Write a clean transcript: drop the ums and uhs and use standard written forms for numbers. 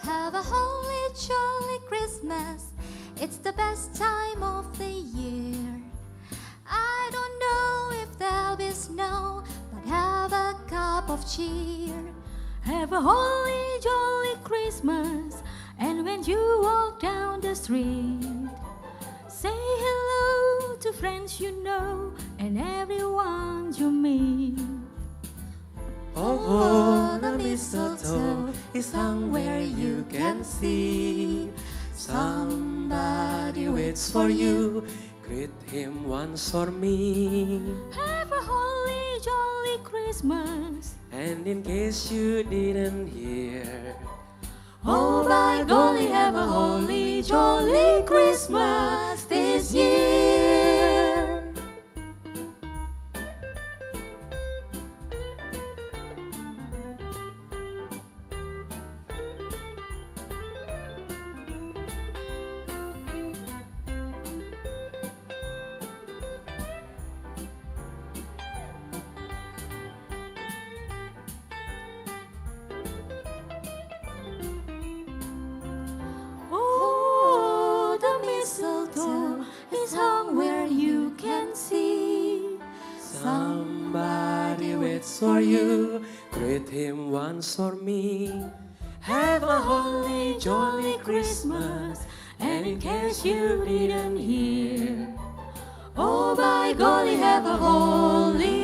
Have a holly jolly Christmas. It's the best time of the year. I don't know if there'll be snow, but have a cup of cheer. Have a holly jolly Christmas, and when you walk down the street, say hello to friends you know and everyone you meet. Oh, the mistletoe is hung where you can see. Somebody waits for you, greet him once for me. Have a holly jolly Christmas. And in case you didn't hear, Oh by golly, have a holly jolly Christmas this year. Oh, the mistletoe is hung where you can see. somebody waits for you, greet him once for me. Have a holly jolly Christmas, and in case you didn't hear, Oh by golly, have a holly